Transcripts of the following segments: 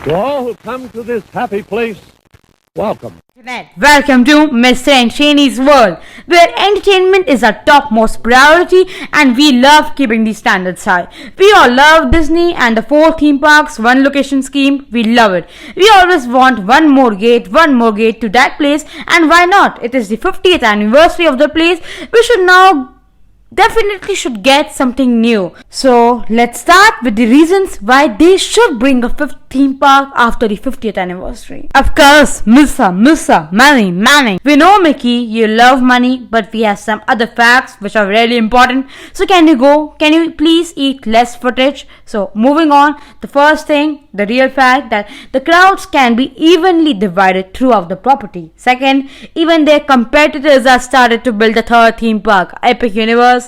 To all who come to this happy place, welcome. Welcome to Mr.entretaine's world, where entertainment is our topmost priority and we love keeping the standards high. We all love Disney and the 4 theme parks, one location scheme. We love it. We always want one more gate to that place, and why not? It is the 50th anniversary of the place. We should now definitely should get something new. So let's start with the reasons why they should bring a 5th theme park after the 50th anniversary. Of course, money. We know, Mickey, you love money, but we have some other facts which are really important. So can you please eat less footage? So moving on, the first thing, the real fact that the crowds can be evenly divided throughout the property. Second, even their competitors have started to build a 3rd theme park, Epic Universe.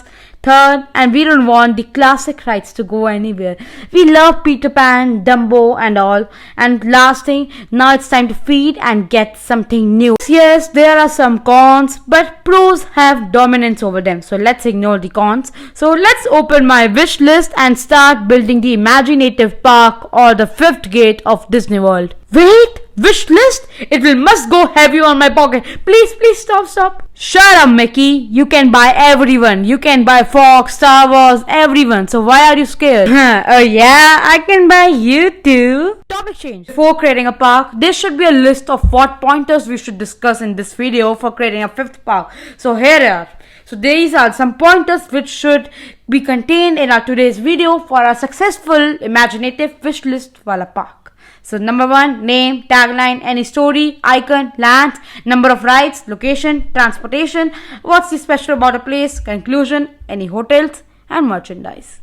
Third, and we don't want the classic rides to go anywhere. We love Peter Pan, Dumbo and all. And last thing, now it's time to feed and get something new. Yes, there are some cons, but pros have dominance over them. So let's ignore the cons. So let's open my wish list and start building the imaginative park or the 5th gate of Disney World. Wait, wish list? It must go heavy on my pocket. Please stop. Shut up, Mickey. You can buy everyone. You can buy Fox, Star Wars, everyone. So why are you scared? Oh yeah, I can buy you too. Topic change. Before creating a park, there should be a list of what pointers we should discuss in this video for creating a 5th park. So here they are. So these are some pointers which should be contained in our today's video for a successful imaginative wish list wala park. So number 1, name, tagline, any story, icon, lands, number of rides, location, transportation, what's the special about a place, conclusion, any hotels, and merchandise.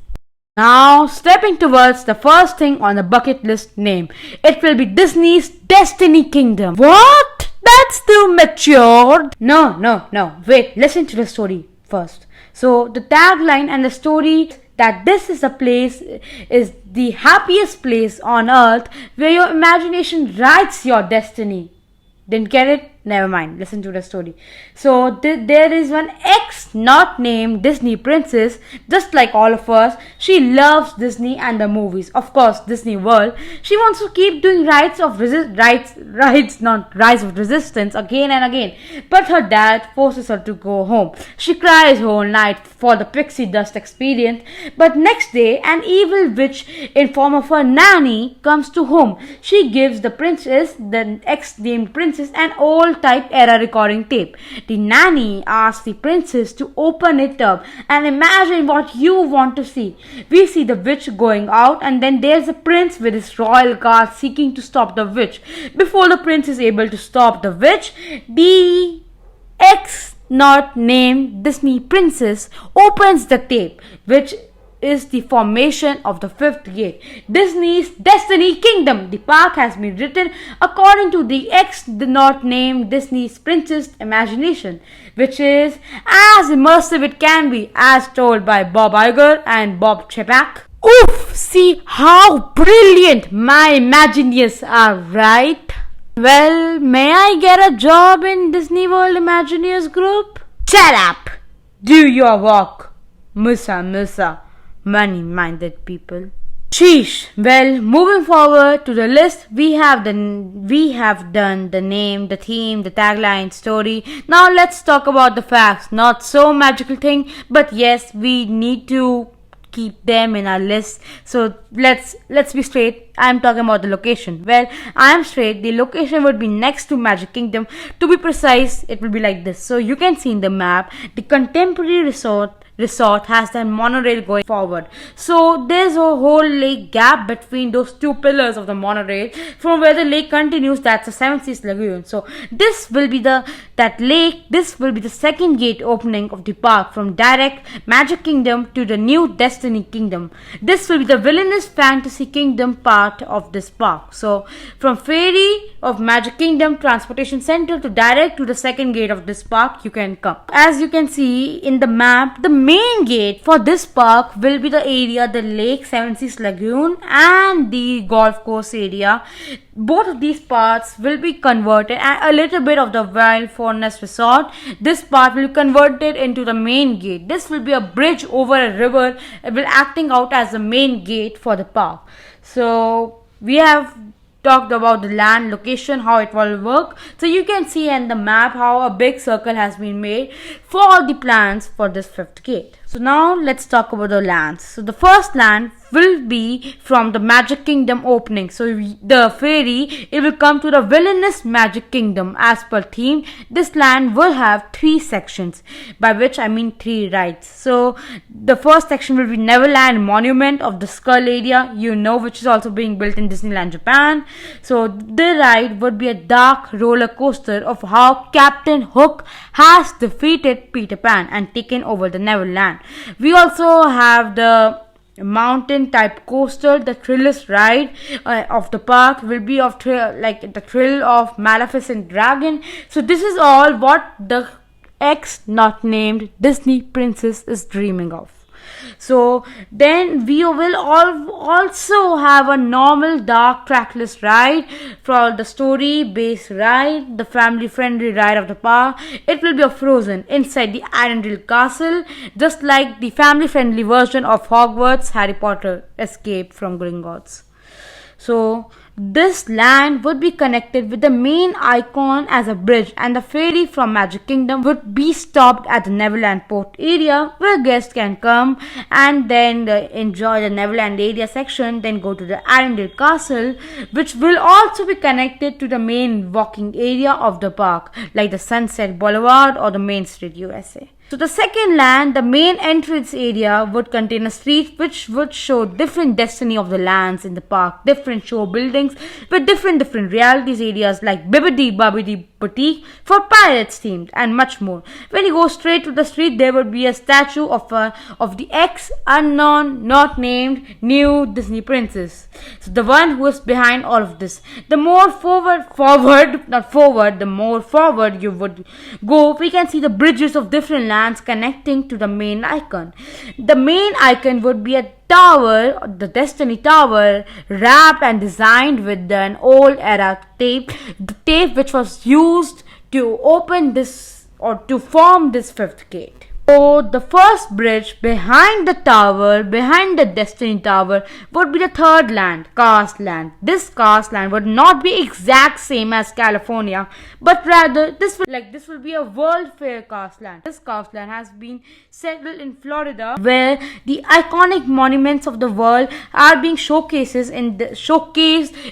Now stepping towards the first thing on the bucket list, name. It will be Disney's Destiny Kingdom. What? That's too matured. No. Wait, listen to the story first. So the tagline and the story that this is a place, is the happiest place on earth where your imagination writes your destiny. Didn't get it? Never mind. Listen to the story. So there is one ex not named Disney princess, just like all of us. She loves Disney and the movies. Of course, Disney World. She wants to keep doing rides of resistance again and again. But her dad forces her to go home. She cries whole night for the pixie dust experience. But next day, an evil witch in form of her nanny comes to home. She gives the princess, the ex-named princess, an old type era recording tape. The nanny asks the princess to open it up and imagine what you want to see. We see the witch going out, and then there's a prince with his royal guard seeking to stop the witch. Before the prince is able to stop the witch, the ex not named Disney princess opens the tape, which is the formation of the 5th gate, Disney's Destiny Kingdom. The park has been written according to the ex not named Disney's princess imagination, which is as immersive it can be, as told by Bob Iger and Bob Chapek. Oof! See how brilliant my Imagineers are, right? Well, may I get a job in Disney World Imagineers group? Shut up! Do your work, Musa. Money-minded people. Sheesh. Well, moving forward to the list, we have done the name, the theme, the tagline, story. Now let's talk about the facts. Not so magical thing, but yes, we need to keep them in our list. So let's be straight. I'm talking about the location. Well, I am straight. The location would be next to Magic Kingdom. To be precise, it will be like this. So you can see in the map, the contemporary resort has the monorail going forward. So there's a whole lake gap between those 2 pillars of the monorail. From where the lake continues, that's the 7 Seas Lagoon. So this will be the 2nd gate opening of the park, from direct Magic Kingdom to the new Destiny Kingdom. This will be the Villainous Fantasy Kingdom part of this park. So from ferry of Magic Kingdom Transportation Center to direct to the 2nd gate of this park you can come. As you can see in the map, the main gate for this park will be the area, the lake, 7 Seas Lagoon and the golf course area. Both of these parts will be converted, and a little bit of the Wild Forest Resort. This part will be converted into the main gate. This will be a bridge over a river. It will acting out as the main gate for the park. So we have talked about the land, location, how it will work. So you can see in the map how a big circle has been made for all the plans for this fifth gate. So now let's talk about the lands. So the first land will be from the Magic Kingdom opening. So the ferry, it will come to the Villainous Magic Kingdom as per theme. This land will have 3 sections, by which I mean 3 rides. So the first section will be Neverland Monument of the Skull area, which is also being built in Disneyland Japan. So the ride would be a dark roller coaster of how Captain Hook has defeated Peter Pan and taken over the Neverland. We also have the mountain type coaster. The thrillist ride of the park will be of the thrill of Maleficent Dragon. So this is all what the not named Disney princess is dreaming of. So then we will also have a normal dark trackless ride for the story based ride, the family friendly ride of the park. It will be a Frozen inside the Arendelle Castle, just like the family friendly version of Hogwarts Harry Potter Escape from Gringotts. So this land would be connected with the main icon as a bridge, and the ferry from Magic Kingdom would be stopped at the Neverland Port area, where guests can come and then enjoy the Neverland area section, then go to the Arendelle Castle, which will also be connected to the main walking area of the park, like the Sunset Boulevard or the Main Street USA. So the second land, the main entrance area, would contain a street which would show different destiny of the lands in the park, different show buildings with different realities areas like Bibbidi Bobbidi Boutique for pirates themed and much more. When you go straight to the street, there would be a statue of the unknown, not named new Disney princess. So the one who is behind all of this. The more the more forward you would go, we can see the bridges of different lands connecting to the main icon. The main icon would be a tower, the Destiny Tower, wrapped and designed with an old era tape, the tape which was used to open this or to form this fifth gate. So the first bridge behind the tower, behind the Destiny Tower, would be the third land, Cast Land. This Cast Land would not be exact same as California, but rather this will be a World Fair Cast Land. This Cast Land has been settled in Florida, where the iconic monuments of the world are being showcased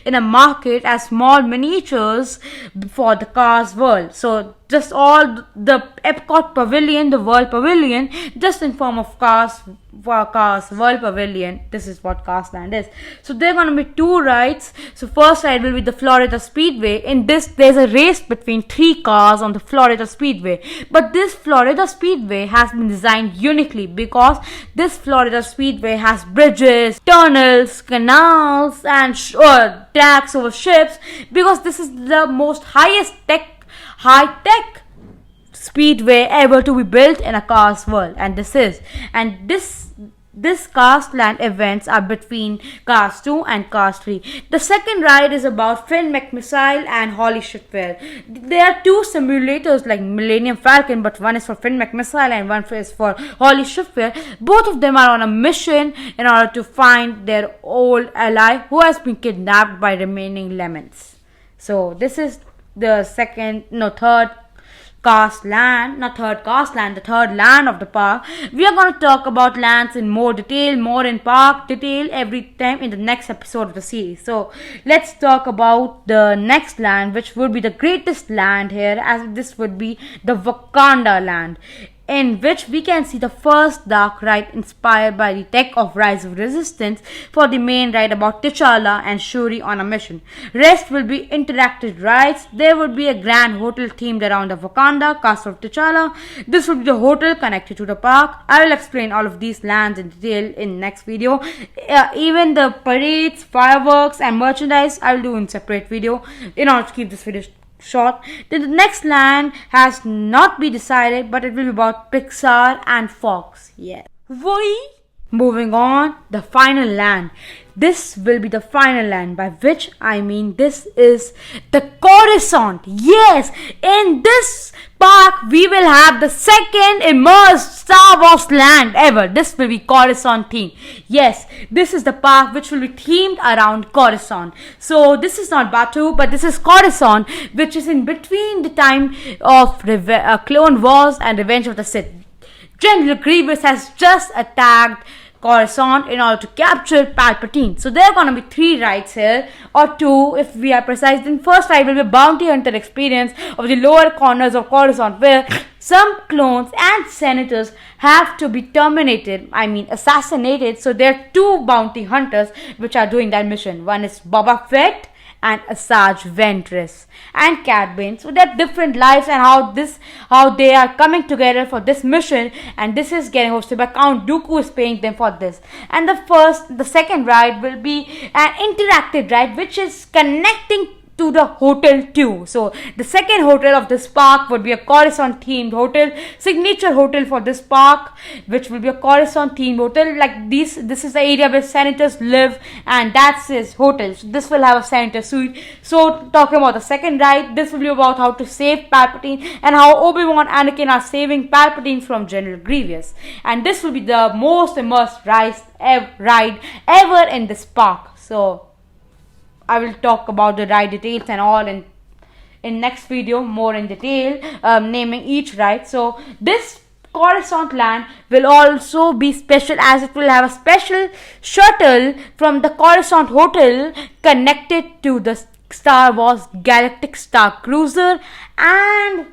in a market as small miniatures for the Cars world. So just all the Epcot Pavilion, the World Pavilion, just in form of Cars World Pavilion. This is what Cars Land is. So there are going to be 2 rides. So first ride will be the Florida Speedway. In this, there's a race between 3 cars on the Florida Speedway. But this Florida Speedway has been designed uniquely because this Florida Speedway has bridges, tunnels, canals, and tracks over ships, because this is the most high-tech speedway ever to be built in a Cars world, and this Cars Land events are between Cars 2 and Cars 3. The second ride is about Finn McMissile and Holly Shipwell. There are 2 simulators like Millennium Falcon, but one is for Finn McMissile and one is for Holly Shipwell. Both of them are on a mission in order to find their old ally who has been kidnapped by remaining lemons. So this is the third Cast Land, the third land of the park. We are going to talk about lands in more detail, more in park detail every time in the next episode of the series. So let's talk about the next land, which would be the greatest land here, as this would be the Wakanda Land, in which we can see the first dark ride inspired by the tech of Rise of Resistance for the main ride about T'Challa and Shuri on a mission. Rest will be interactive rides. There would be a grand hotel themed around the Wakanda castle of T'Challa. This would be the hotel connected to the park. I will explain all of these lands in detail in next video. Even the parades, fireworks and merchandise I will do in separate video in order to keep this video short. Then the next land has not been decided, but it will be about Pixar and Fox. Yes. Why? moving on, the final land. This will be the final land, by which I mean this is the Coruscant. Yes, in this park we will have the second immersed Star Wars land ever. This will be Coruscant theme. Yes, this is the park which will be themed around Coruscant. So this is not Batu, but this is Coruscant, which is in between the time of Clone Wars and Revenge of the Sith. General Grievous has just attacked Coruscant in order to capture Palpatine. So there are going to be 3 rides here, or 2 if we are precise. Then first ride will be a bounty hunter experience of the lower corners of Coruscant, where some clones and senators have to be assassinated. So there are 2 bounty hunters which are doing that mission. One is Boba Fett and Asajj Ventress and Cad Bane. So they're different lives and how they are coming together for this mission, and this is getting hosted by Count Dooku is paying them for this. And the second ride will be an interactive ride which is connecting to the hotel too. So the second hotel of this park would be a Coruscant themed hotel, signature hotel for this park, which will be a Coruscant themed hotel. Like this is the area where senators live, and that's his hotel. So this will have a senator suite. So talking about the second ride, this will be about how to save Palpatine and how Obi-Wan and Anakin are saving Palpatine from General Grievous. And this will be the most immersed ride ever in this park. So I will talk about the ride details and all in next video, more in detail, naming each ride. So this Coruscant Land will also be special, as it will have a special shuttle from the Coruscant Hotel connected to the Star Wars Galactic Star Cruiser and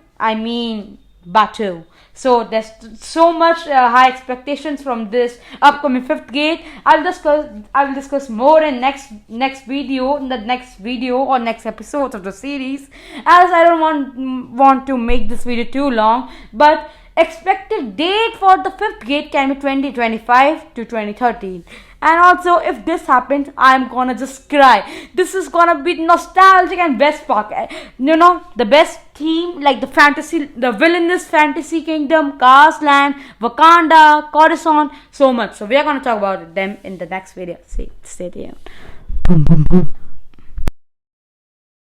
Batu. So there's so much high expectations from this upcoming 5th gate. I will discuss more in next video or next episodes of the series, as I don't want to make this video too long. But expected date for the 5th gate can be 2025 to 2013. And also, if this happens, I'm gonna just cry. This is gonna be nostalgic and best park. You know, the best theme, like the fantasy, the Villainous Fantasy Kingdom, Cast Land, Wakanda, Coruscant, so much. So we are gonna talk about them in the next video. Stay tuned. Boom, boom, boom.